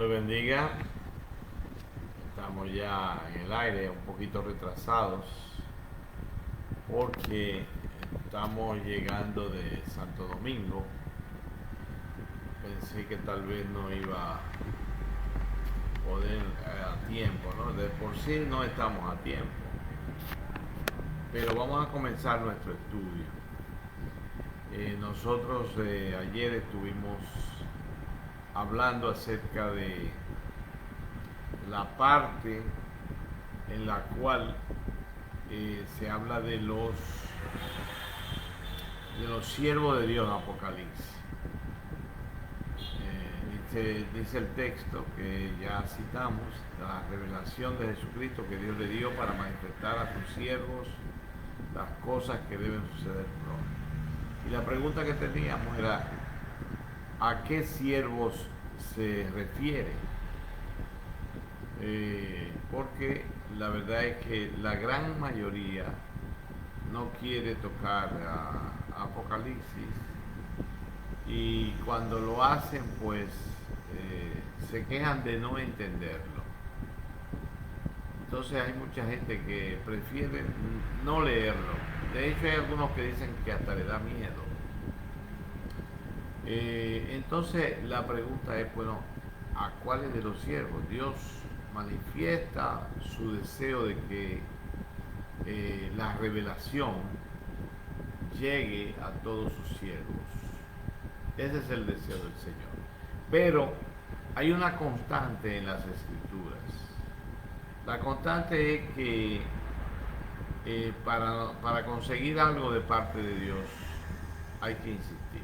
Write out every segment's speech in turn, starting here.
Le bendiga. Estamos ya en el aire, un poquito retrasados, porque estamos llegando de Santo Domingo. Pensé que tal vez no iba a poder a tiempo, ¿no? De por sí no estamos a tiempo. Pero vamos a comenzar nuestro estudio. Nosotros ayer estuvimos hablando acerca de la parte en la cual se habla de los siervos de Dios en Apocalipsis. Dice el texto que ya citamos, la revelación de Jesucristo que Dios le dio para manifestar a sus siervos las cosas que deben suceder pronto. Y la pregunta que teníamos era, ¿a qué siervos se refiere? Porque la verdad es que la gran mayoría no quiere tocar a Apocalipsis, y cuando lo hacen pues se quejan de no entenderlo. Entonces hay mucha gente que prefiere no leerlo. De hecho hay algunos que dicen que hasta le da miedo. Entonces la pregunta es, bueno, ¿a cuáles de los siervos? Dios manifiesta su deseo de que la revelación llegue a todos sus siervos. Ese es el deseo del Señor. Pero hay una constante en las Escrituras. La constante es que para conseguir algo de parte de Dios hay que insistir.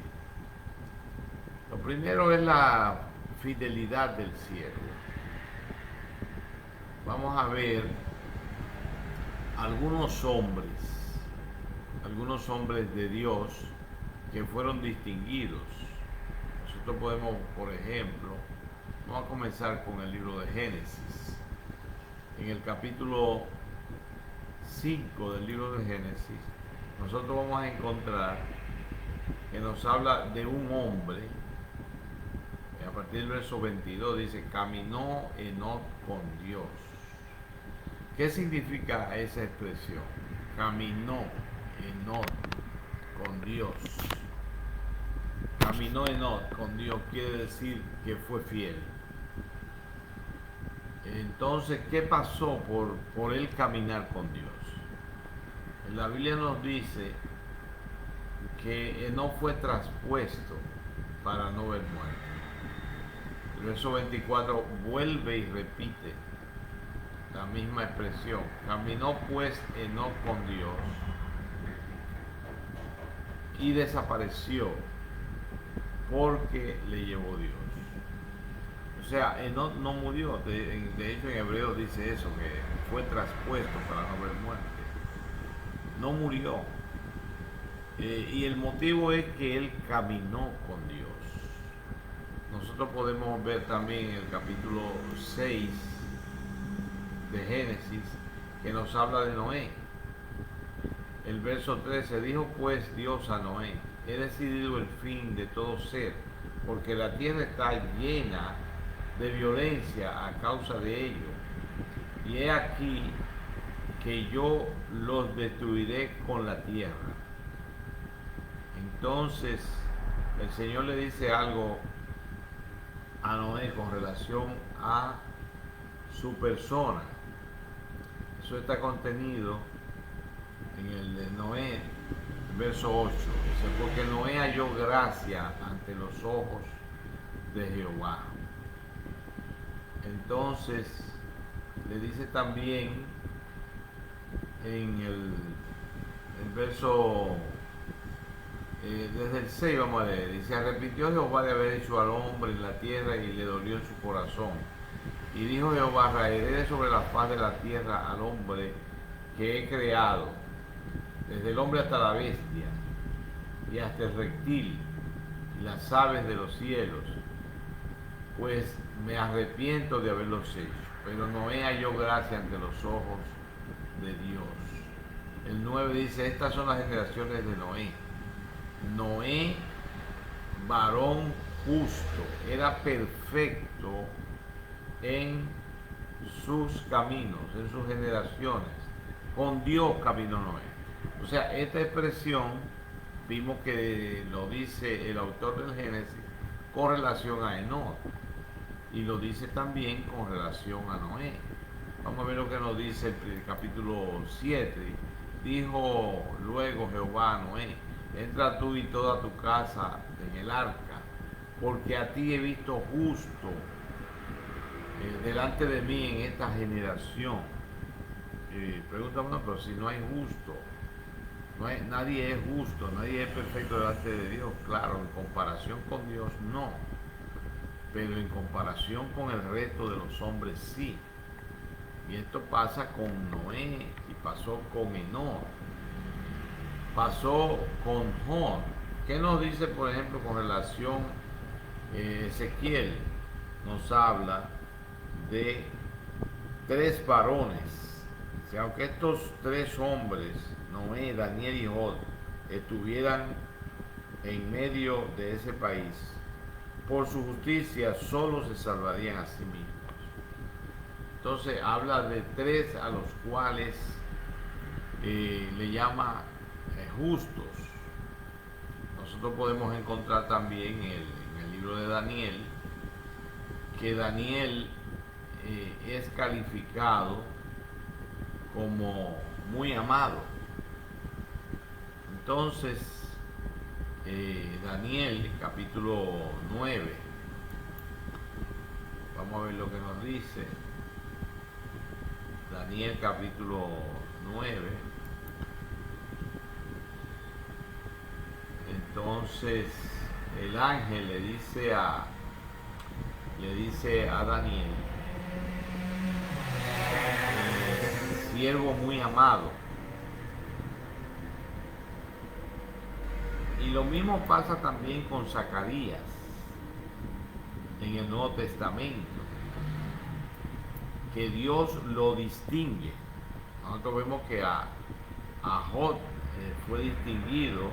Lo primero es la fidelidad del siervo. Vamos a ver algunos hombres de Dios que fueron distinguidos. Nosotros podemos, por ejemplo, vamos a comenzar con el libro de Génesis. En el capítulo 5 del libro de Génesis, nosotros vamos a encontrar que nos habla de un hombre. A partir del verso 22 dice, caminó Enoc con Dios. ¿Qué significa esa expresión? Caminó Enoc con Dios. Caminó Enoc con Dios quiere decir que fue fiel. Entonces, ¿qué pasó por él caminar con Dios? La Biblia nos dice que Enoc fue traspuesto para no ver muerte. El verso 24 vuelve y repite la misma expresión. Caminó pues Enoc con Dios y desapareció porque le llevó Dios. O sea, Enoc no murió. De hecho en hebreo dice eso, que fue traspuesto para no ver muerte. No murió. Y el motivo es que él caminó con Dios. Nosotros podemos ver también en el capítulo 6 de Génesis que nos habla de Noé. El verso 13, dijo pues Dios a Noé, he decidido el fin de todo ser, porque la tierra está llena de violencia a causa de ello. Y he aquí que yo los destruiré con la tierra. Entonces el Señor le dice algo a Noé con relación a su persona. Eso está contenido en el de Noé, verso 8. Dice, porque Noé halló gracia ante los ojos de Jehová. Entonces le dice también en el verso desde el 6 vamos a leer, dice, arrepintió Jehová de haber hecho al hombre en la tierra y le dolió en su corazón. Y dijo Jehová, raeré sobre la faz de la tierra al hombre que he creado, desde el hombre hasta la bestia, y hasta el reptil, y las aves de los cielos, pues me arrepiento de haberlos hecho. Pero Noé halló gracia ante los ojos de Dios. El 9 dice, estas son las generaciones de Noé. Noé, varón justo, era perfecto en sus caminos, en sus generaciones. Con Dios caminó Noé. O sea, esta expresión vimos que lo dice el autor del Génesis con relación a Enoch y lo dice también con relación a Noé. Vamos a ver lo que nos dice el capítulo 7. Dijo luego Jehová a Noé: entra tú y toda tu casa en el arca, porque a ti he visto justo delante de mí en esta generación. Pregunta uno, pero si no hay justo, nadie es justo, nadie es perfecto delante de Dios. Claro, en comparación con Dios no, pero en comparación con el resto de los hombres sí. Y esto pasa con Noé y pasó con Enoch, pasó con Job. ¿Qué nos dice, por ejemplo, con relación Ezequiel? Nos habla de 3 varones. O sea, aunque estos 3 hombres, Noé, Daniel y Job, estuvieran en medio de ese país, por su justicia solo se salvarían a sí mismos. Entonces habla de 3 a los cuales le llama justos. Nosotros podemos encontrar también en el libro de Daniel que Daniel es calificado como muy amado. Entonces, Daniel capítulo 9, vamos a ver lo que nos dice. Daniel capítulo 9. Entonces el ángel le dice a Daniel: siervo muy amado. Y lo mismo pasa también con Zacarías en el Nuevo Testamento, que Dios lo distingue. Nosotros vemos que a Job fue distinguido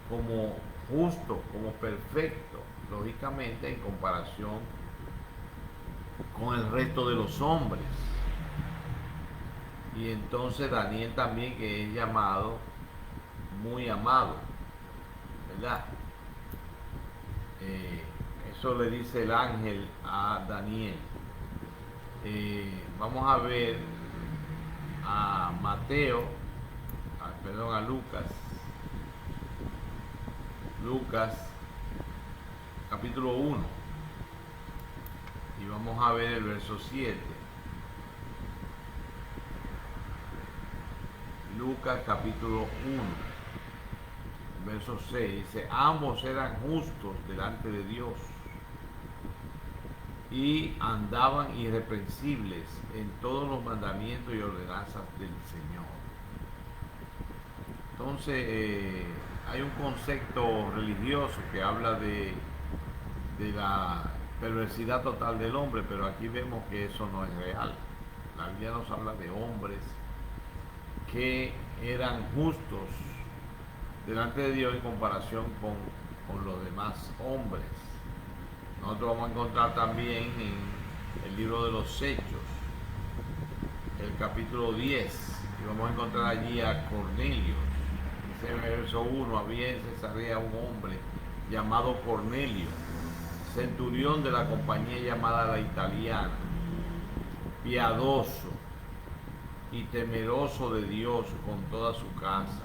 como justo, como perfecto, lógicamente en comparación con el resto de los hombres. Y entonces Daniel también, que es llamado muy amado, ¿verdad? Eso le dice el ángel a Daniel. Vamos a ver a a Lucas capítulo 1, y vamos a ver el verso 7. Lucas capítulo 1, verso 6, dice: ambos eran justos delante de Dios y andaban irreprensibles en todos los mandamientos y ordenanzas del Señor. Entonces hay un concepto religioso que habla de la perversidad total del hombre, pero aquí vemos que eso no es real. La Biblia nos habla de hombres que eran justos delante de Dios en comparación con los demás hombres. Nosotros vamos a encontrar también en el libro de los Hechos, el capítulo 10, y vamos a encontrar allí a Cornelio. Dice en el verso 1: había en Cesarea un hombre llamado Cornelio, centurión de la compañía llamada la Italiana, piadoso y temeroso de Dios con toda su casa,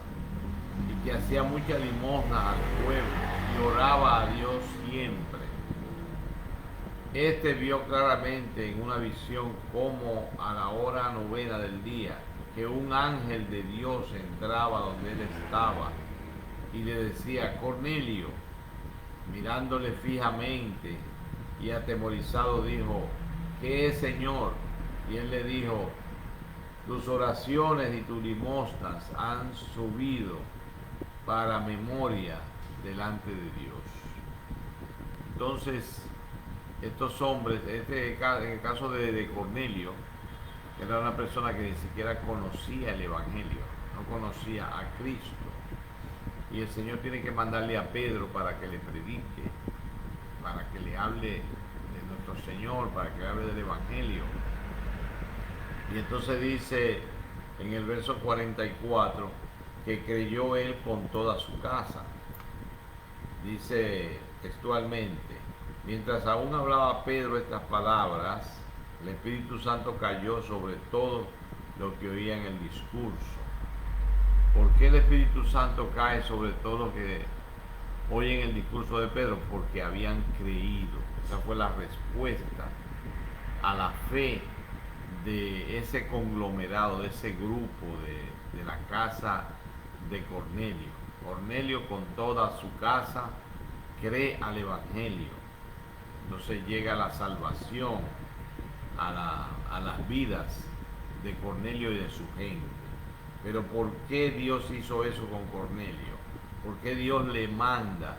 y que hacía mucha limosna al pueblo y oraba a Dios siempre. Este vio claramente en una visión como a la hora 9 del día, que un ángel de Dios entraba donde él estaba y le decía: Cornelio. Mirándole fijamente y atemorizado dijo: ¿qué es, Señor? Y él le dijo: tus oraciones y tus limosnas han subido para memoria delante de Dios. Entonces, estos hombres, en el caso de Cornelio, era una persona que ni siquiera conocía el Evangelio, no conocía a Cristo. Y el Señor tiene que mandarle a Pedro para que le predique, para que le hable nuestro Señor, para que hable del Evangelio. Y entonces dice en el verso 44 que creyó él con toda su casa. Dice textualmente: mientras aún hablaba Pedro estas palabras, el Espíritu Santo cayó sobre todos los que oían el discurso. ¿Por qué el Espíritu Santo cae sobre todos los que oyen el discurso de Pedro? Porque habían creído. Esa fue la respuesta a la fe de ese conglomerado, de ese grupo de la casa de Cornelio. Cornelio con toda su casa cree al Evangelio. Entonces llega la salvación a las vidas de Cornelio y de su gente. Pero ¿por qué Dios hizo eso con Cornelio? ¿Por qué Dios le manda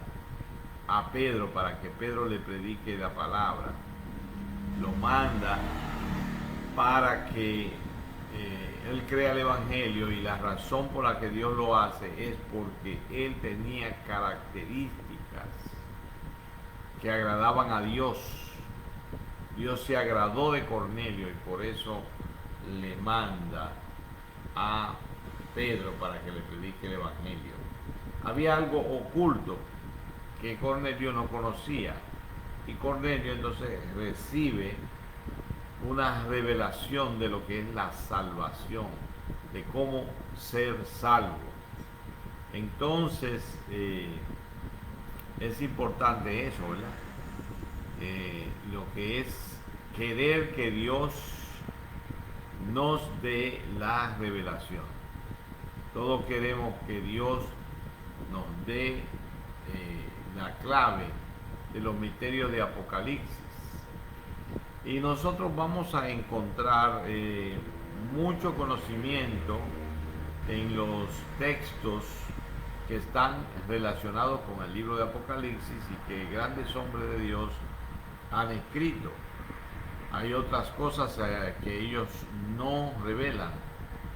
a Pedro para que Pedro le predique la palabra? Lo manda para que él crea el Evangelio, y la razón por la que Dios lo hace es porque él tenía características que agradaban a Dios. Dios se agradó de Cornelio y por eso le manda a Pedro para que le predique el Evangelio. Había algo oculto que Cornelio no conocía, y Cornelio entonces recibe una revelación de lo que es la salvación, de cómo ser salvo. Entonces es importante eso, ¿verdad? Lo que es querer que Dios nos dé la revelación. Todos queremos que Dios nos dé la clave de los misterios de Apocalipsis. Y nosotros vamos a encontrar mucho conocimiento en los textos que están relacionados con el libro de Apocalipsis y que grandes hombres de Dios han escrito. Hay otras cosas que ellos no revelan,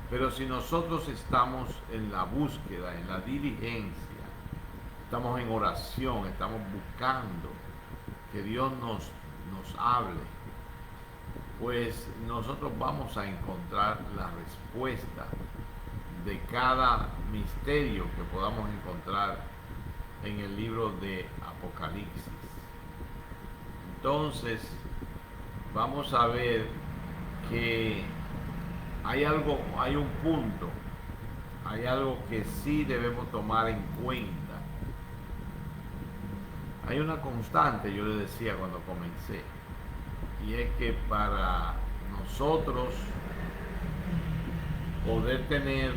pero si nosotros estamos en la búsqueda, en la diligencia, estamos en oración, estamos buscando que Dios nos hable, pues nosotros vamos a encontrar la respuesta de cada misterio que podamos encontrar en el libro de Apocalipsis. Entonces, vamos a ver que hay un punto, hay algo que sí debemos tomar en cuenta. Hay una constante, yo le decía cuando comencé, y es que para nosotros poder tener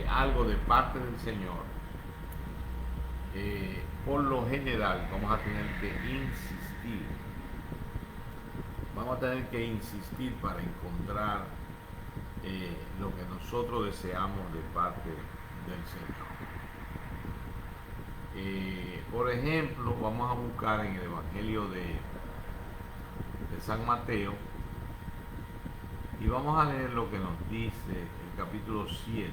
algo de parte del Señor, por lo general vamos a tener que insistir. Vamos a tener que insistir para encontrar lo que nosotros deseamos de parte del Señor. Por ejemplo, vamos a buscar en el Evangelio de San Mateo y vamos a leer lo que nos dice el capítulo 7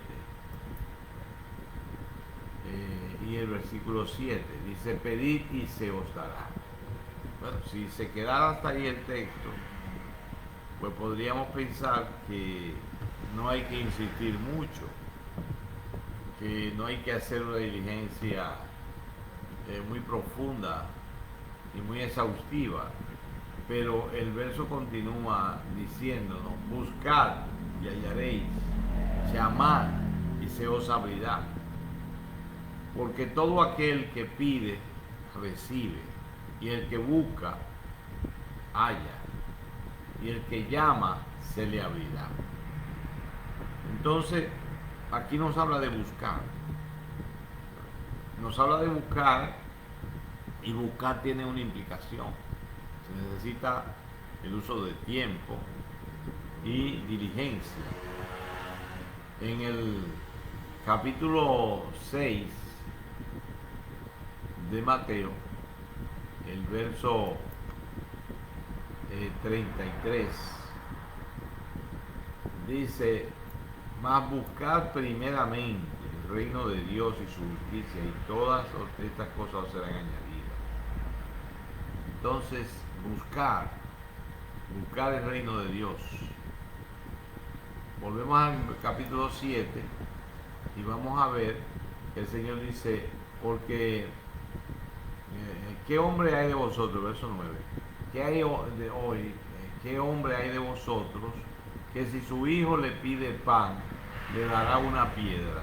y el versículo 7. Dice: pedid y se os dará. Bueno, si se quedara hasta ahí el texto, pues podríamos pensar que no hay que insistir mucho, que no hay que hacer una diligencia muy profunda y muy exhaustiva. Pero el verso continúa diciéndonos: buscad y hallaréis, llamad y se os abrirá. Porque todo aquel que pide, recibe, y el que busca, halla, y el que llama, se le abrirá. Entonces, aquí nos habla de buscar. Nos habla de buscar, y buscar tiene una implicación. Se necesita el uso de tiempo y diligencia. En el capítulo 6 de Mateo, el verso 33, dice: mas buscad primeramente el reino de Dios y su justicia, y todas estas cosas serán añadidas. Entonces, buscar, buscar el reino de Dios. Volvemos al capítulo 7 y vamos a ver que el Señor dice, porque ¿qué hombre hay de vosotros? Verso 9. ¿Qué hay de hoy? ¿Qué hombre hay de vosotros que si su hijo le pide pan, le dará una piedra?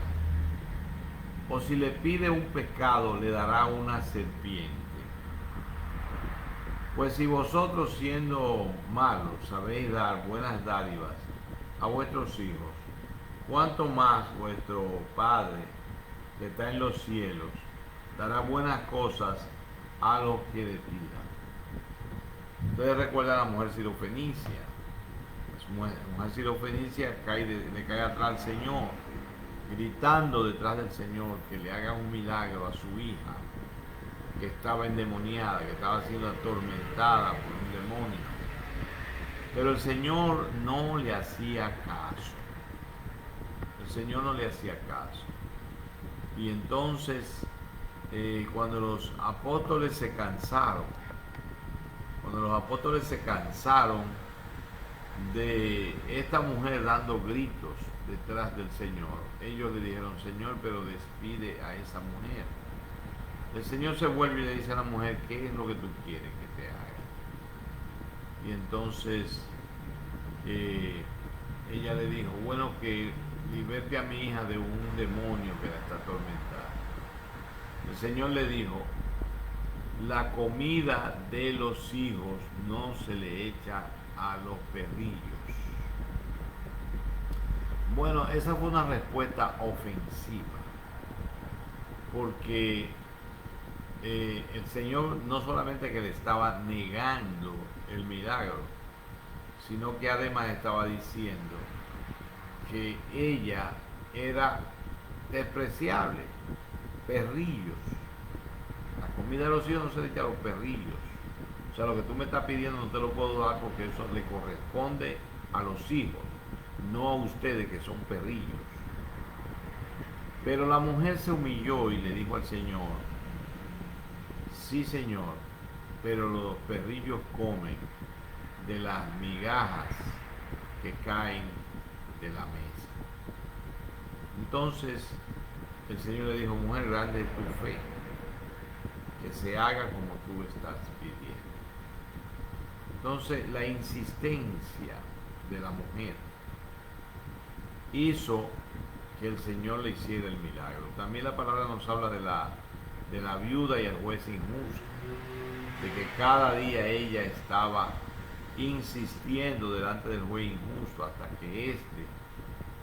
O si le pide un pescado, le dará una serpiente. Pues si vosotros, siendo malos, sabéis dar buenas dádivas a vuestros hijos, ¿cuánto más vuestro Padre que está en los cielos dará buenas cosas a los que le pidan? Ustedes recuerdan a la mujer sirofenicia. La mujer sirofenicia le cae atrás al Señor, gritando detrás del Señor que le haga un milagro a su hija, que estaba endemoniada, que estaba siendo atormentada por un demonio. Pero el Señor no le hacía caso. El Señor no le hacía caso. Y entonces, cuando los apóstoles se cansaron, de esta mujer dando gritos detrás del Señor, ellos le dijeron, Señor, pero despide a esa mujer. El Señor se vuelve y le dice a la mujer, ¿qué es lo que tú quieres que te haga? Y entonces ella le dijo, bueno, que liberte a mi hija de un demonio que la está atormentando. El Señor le dijo, la comida de los hijos no se le echa a los perrillos. Bueno, esa fue una respuesta ofensiva, porque el Señor no solamente que le estaba negando el milagro, sino que además estaba diciendo que ella era despreciable, perrillos. La comida de los hijos no se le echa a los perrillos. O sea, lo que tú me estás pidiendo no te lo puedo dar porque eso le corresponde a los hijos, no a ustedes que son perrillos. Pero la mujer se humilló y le dijo al Señor, sí, Señor, pero los perrillos comen de las migajas que caen de la mesa. Entonces el Señor le dijo, mujer, grande es tu fe, que se haga como tú estás pidiendo. Entonces la insistencia de la mujer hizo que el Señor le hiciera el milagro. También la palabra nos habla de la viuda y el juez injusto, de que cada día ella estaba insistiendo delante del juez injusto hasta que éste,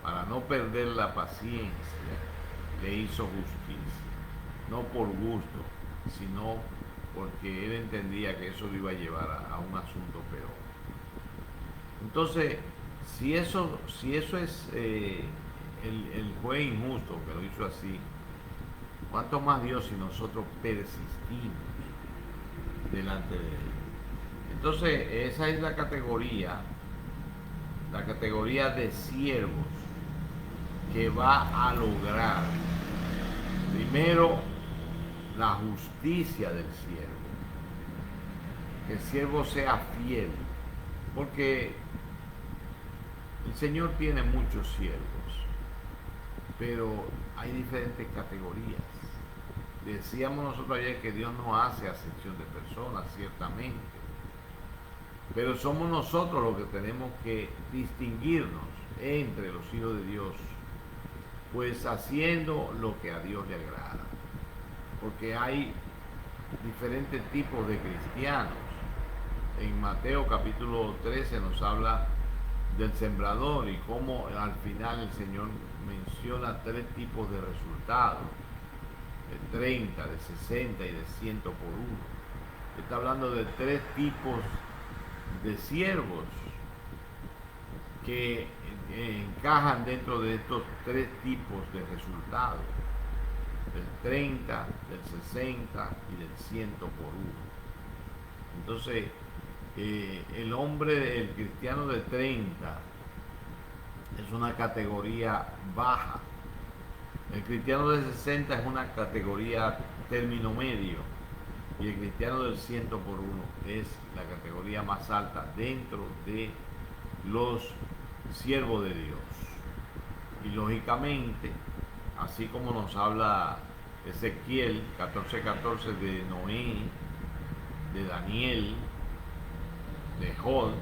para no perder la paciencia, le hizo justicia, no por gusto, sino porque él entendía que eso lo iba a llevar a un asunto peor. Entonces, si eso es el juez injusto que lo hizo así, ¿cuánto más Dios si nosotros persistimos delante de él? Entonces, esa es la categoría de siervos que va a lograr primero la justicia del siervo, que el siervo sea fiel, porque el Señor tiene muchos siervos, pero hay diferentes categorías. Decíamos nosotros ayer que Dios no hace acepción de personas, ciertamente, pero somos nosotros los que tenemos que distinguirnos entre los hijos de Dios, pues haciendo lo que a Dios le agrada, porque hay diferentes tipos de cristianos. En Mateo capítulo 13 nos habla del sembrador y cómo al final el Señor menciona 3 tipos de resultados, de 30, de 60 y de 100 por uno. Está hablando de 3 tipos de siervos que encajan dentro de estos 3 tipos de resultados, del 30, del 60 y del 100 por uno. Entonces, el cristiano de 30 es una categoría baja. El cristiano de 60 es una categoría término medio. Y el cristiano del 100 por 1 es la categoría más alta dentro de los siervos de Dios. Y lógicamente, así como nos habla Ezequiel 14:14 de Noé, de Daniel, de Job,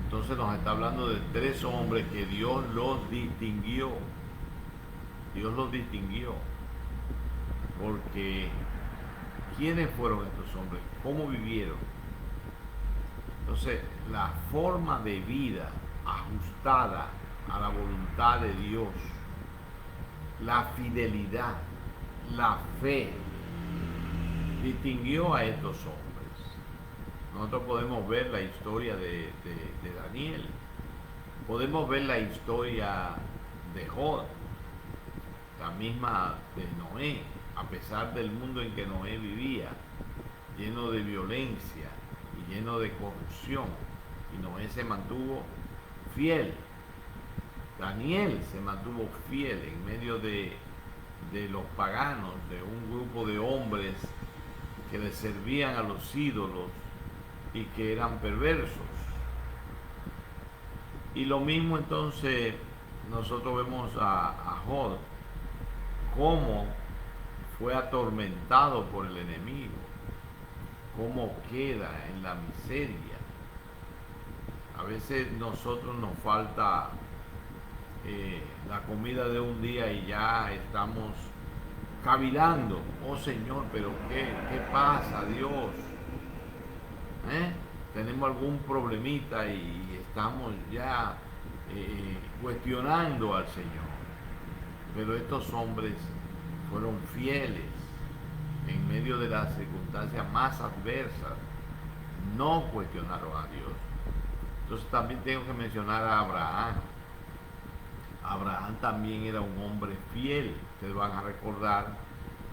entonces nos está hablando de 3 hombres que Dios los distinguió. Dios los distinguió. Porque, ¿quiénes fueron estos hombres? ¿Cómo vivieron? Entonces, la forma de vida ajustada a la voluntad de Dios, la fidelidad, la fe, distinguió a estos hombres. Nosotros podemos ver la historia de Daniel, podemos ver la historia de Job, la misma de Noé, a pesar del mundo en que Noé vivía, lleno de violencia y lleno de corrupción, y Noé se mantuvo fiel. Daniel se mantuvo fiel en medio de los paganos, de un grupo de hombres que le servían a los ídolos y que eran perversos. Y lo mismo entonces nosotros vemos a Job, cómo fue atormentado por el enemigo, cómo queda en la miseria. A veces nosotros nos falta la comida de un día y ya estamos cavilando. Oh Señor, pero ¿qué pasa, Dios? Tenemos algún problemita y estamos ya cuestionando al Señor. Pero estos hombres fueron fieles en medio de las circunstancias más adversas, no cuestionaron a Dios. Entonces también tengo que mencionar a Abraham. Abraham también era un hombre fiel. Ustedes van a recordar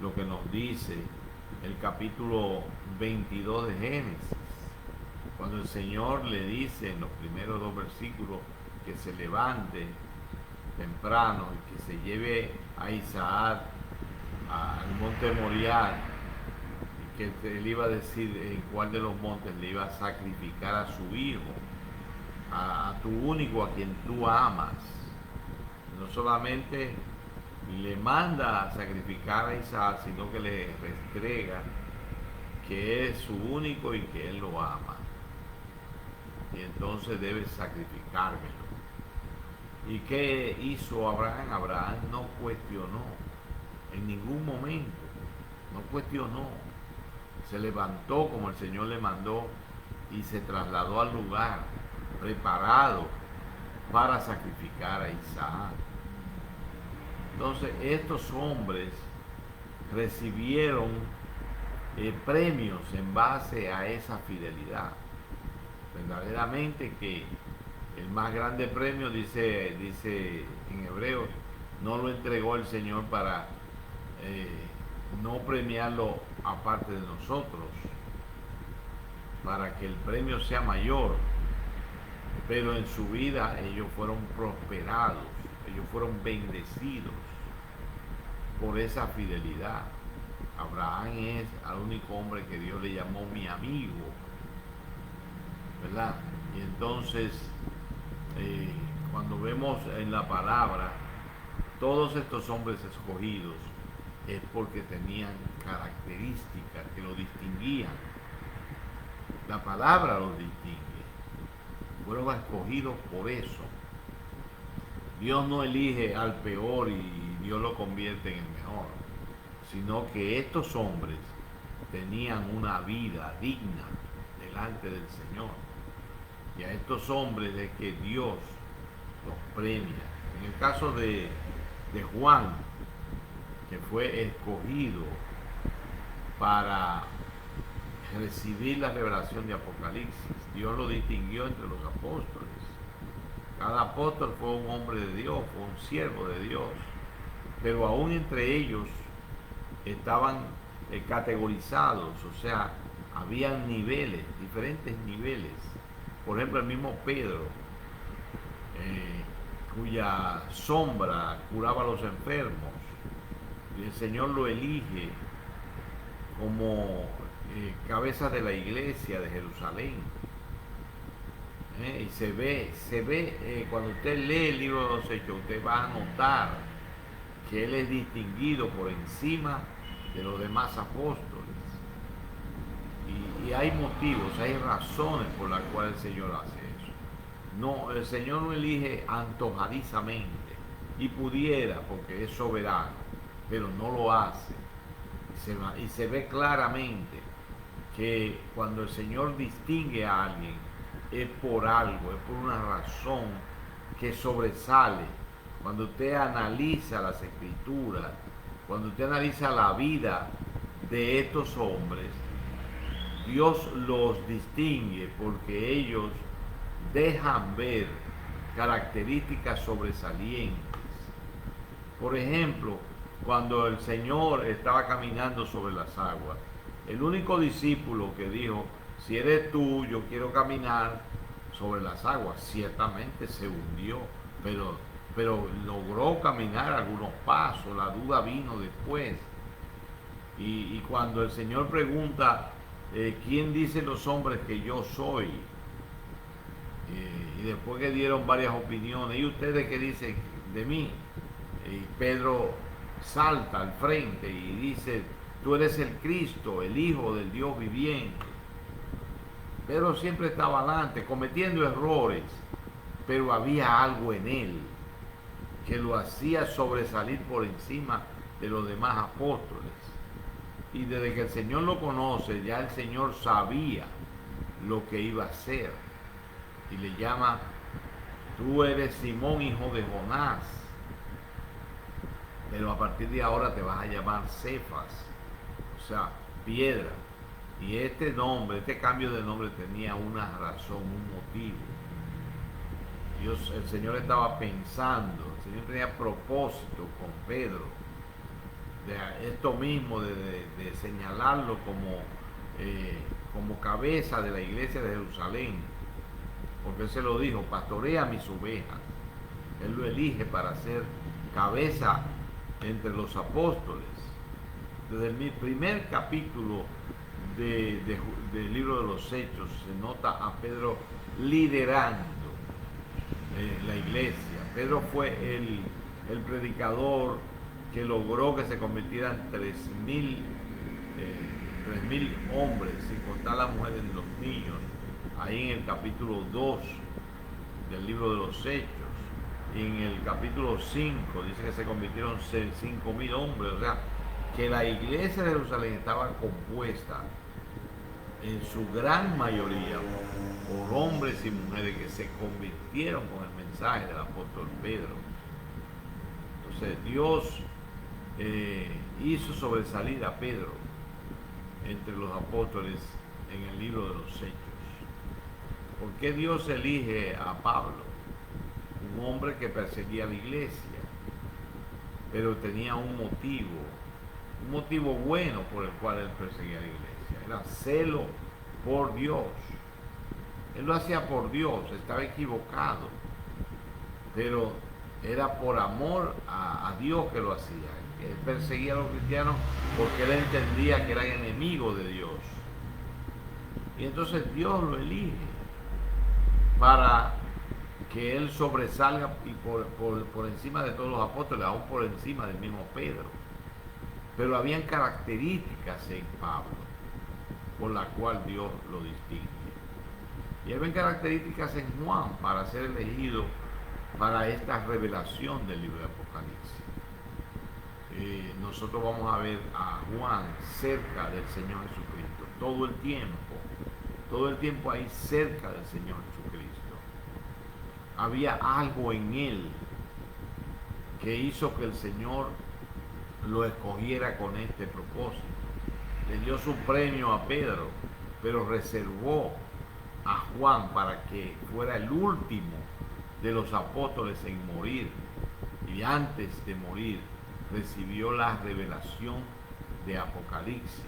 lo que nos dice el capítulo 22 de Génesis, cuando el Señor le dice en los primeros 2 versículos que se levante temprano y que se lleve a Isaac al monte Moriah, y que él iba a decir en cuál de los montes le iba a sacrificar a su hijo, a tu único, a quien tú amas. No solamente le manda a sacrificar a Isaac, sino que le restrega que es su único y que él lo ama. Y entonces debe sacrificármelo. ¿Y qué hizo Abraham? Abraham no cuestionó en ningún momento, no cuestionó. Se levantó como el Señor le mandó y se trasladó al lugar preparado para sacrificar a Isaac. Entonces estos hombres recibieron premios en base a esa fidelidad. Verdaderamente que el más grande premio, dice en Hebreos, no lo entregó el Señor para no premiarlo aparte de nosotros, para que el premio sea mayor, pero en su vida ellos fueron prosperados, ellos fueron bendecidos por esa fidelidad. Abraham es el único hombre que Dios le llamó mi amigo, ¿verdad? Y entonces cuando vemos en la palabra todos estos hombres escogidos, es porque tenían características que lo distinguían. La palabra los distingue. Fueron escogidos por eso. Dios no elige al peor y Dios lo convierte en el mejor, sino que estos hombres tenían una vida digna delante del Señor. Y a estos hombres es que Dios los premia. En el caso de Juan, que fue escogido para recibir la revelación de Apocalipsis, Dios lo distinguió entre los apóstoles. Cada apóstol fue un hombre de Dios, fue un siervo de Dios, pero aún entre ellos estaban categorizados, o sea, habían niveles, diferentes niveles. Por ejemplo, el mismo Pedro, cuya sombra curaba a los enfermos, y el Señor lo elige como cabeza de la iglesia de Jerusalén. Y se ve, cuando usted lee el libro de los Hechos, usted va a notar que él es distinguido por encima de los demás apóstoles. Y hay motivos, hay razones por las cuales el Señor hace eso. No, el Señor no elige antojadizamente, y pudiera porque es soberano, pero no lo hace. Y se ve claramente que cuando el Señor distingue a alguien es por algo, es por una razón que sobresale. Cuando usted analiza las escrituras, cuando usted analiza la vida de estos hombres, Dios los distingue porque ellos dejan ver características sobresalientes. Por ejemplo, cuando el Señor estaba caminando sobre las aguas, el único discípulo que dijo, si eres tú, yo quiero caminar sobre las aguas, ciertamente se hundió, pero logró caminar algunos pasos, la duda vino después. Y cuando el Señor pregunta, ¿quién dicen los hombres que yo soy? Y después que dieron varias opiniones, ¿y ustedes qué dicen de mí? Y Pedro salta al frente y dice, tú eres el Cristo, el Hijo del Dios viviente. Pedro siempre estaba adelante, cometiendo errores, pero había algo en él que lo hacía sobresalir por encima de los demás apóstoles. Y desde que el Señor lo conoce, ya el Señor sabía lo que iba a hacer. Y le llama, tú eres Simón, hijo de Jonás, pero a partir de ahora te vas a llamar Cefas, o sea, piedra. Y este nombre, este cambio de nombre tenía una razón, un motivo. El Señor estaba pensando, el Señor tenía propósito con Pedro, de esto mismo, de señalarlo como cabeza de la iglesia de Jerusalén, porque Él se lo dijo, pastorea mis ovejas. Él lo elige para ser cabeza entre los apóstoles. Desde el primer capítulo del libro de los Hechos se nota a Pedro liderando la iglesia. Pedro fue el predicador que logró que se convirtieran 3.000 hombres, sin contar las mujeres y los niños, ahí en el capítulo 2 del libro de los Hechos. Y en el capítulo 5 dice que se convirtieron 5.000 hombres, o sea, que la iglesia de Jerusalén estaba compuesta en su gran mayoría por hombres y mujeres que se convirtieron con el mensaje del apóstol Pedro. Entonces Dios hizo sobresalir a Pedro entre los apóstoles en el libro de los Hechos. ¿Por qué Dios elige a Pablo? Un hombre que perseguía a la iglesia, pero tenía un motivo bueno por el cual él perseguía a la iglesia. Era celo por Dios. Él lo hacía por Dios, estaba equivocado, pero era por amor a Dios que lo hacía. Él perseguía a los cristianos porque él entendía que eran enemigos de Dios. Y entonces Dios lo elige para que él sobresalga y por encima de todos los apóstoles, aún por encima del mismo Pedro. Pero habían características en Pablo por la cual Dios lo distingue. Y habían características en Juan para ser elegido para esta revelación del libro de Apocalipsis. Nosotros vamos a ver a Juan cerca del Señor Jesucristo, todo el tiempo ahí cerca del Señor Jesucristo. Había algo en él que hizo que el Señor lo escogiera con este propósito. Le dio su premio a Pedro, pero reservó a Juan para que fuera el último de los apóstoles en morir. Y antes de morir recibió la revelación de Apocalipsis,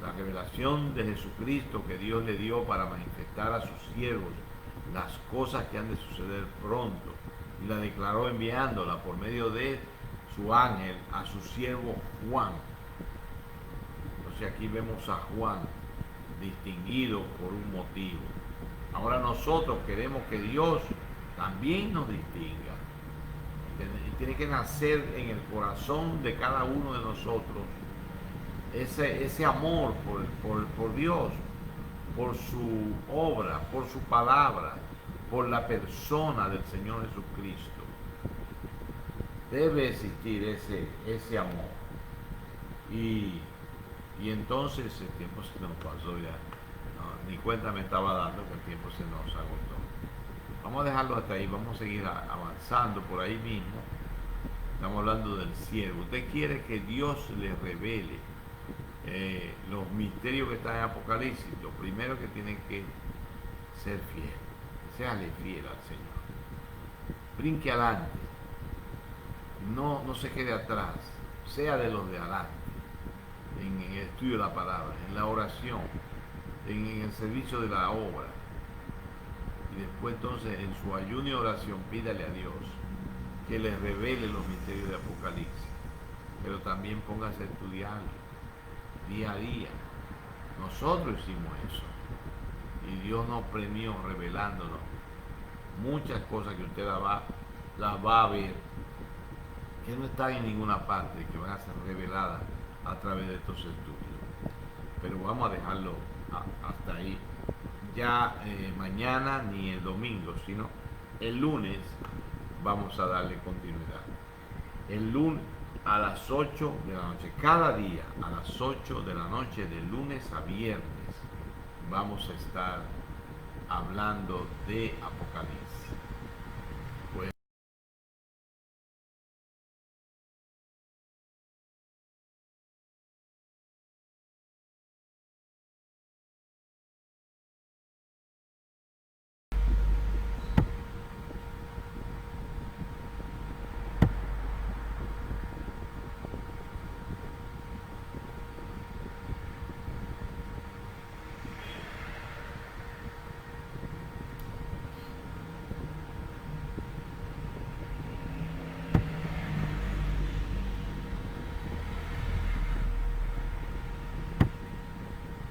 la revelación de Jesucristo que Dios le dio para manifestar a sus siervos las cosas que han de suceder pronto, y la declaró enviándola por medio de su ángel a su siervo Juan. O Entonces aquí vemos a Juan distinguido por un motivo. Ahora nosotros queremos que Dios también nos distinga. Tiene que nacer en el corazón de cada uno de nosotros ese amor por Dios, por su obra, por su palabra, por la persona del Señor Jesucristo. Debe existir ese amor. Y entonces el tiempo se nos pasó ya. No, ni cuenta me estaba dando que el tiempo se nos agotó. Vamos a dejarlo hasta ahí, vamos a seguir avanzando por ahí mismo. Estamos hablando del siervo. Usted quiere que Dios le revele los misterios que están en Apocalipsis. Lo primero que tiene que ser fiel. Séale fiel al Señor. Brinque adelante. No se quede atrás. Sea de los de adelante. En el estudio de la palabra, en la oración, en el servicio de la obra. Y después entonces en su ayuno y oración pídale a Dios que le revele los misterios de Apocalipsis. Pero también póngase a estudiarlo día a día. Nosotros hicimos eso. Y Dios nos premió revelándonos muchas cosas que usted las va a ver, que no están en ninguna parte, que van a ser reveladas a través de estos estudios. Pero vamos a dejarlo hasta ahí. Ya mañana ni el domingo, sino el lunes vamos a darle continuidad. El lunes a las 8 de la noche, cada día a las 8 de la noche, de lunes a viernes, vamos a estar hablando de Apocalipsis.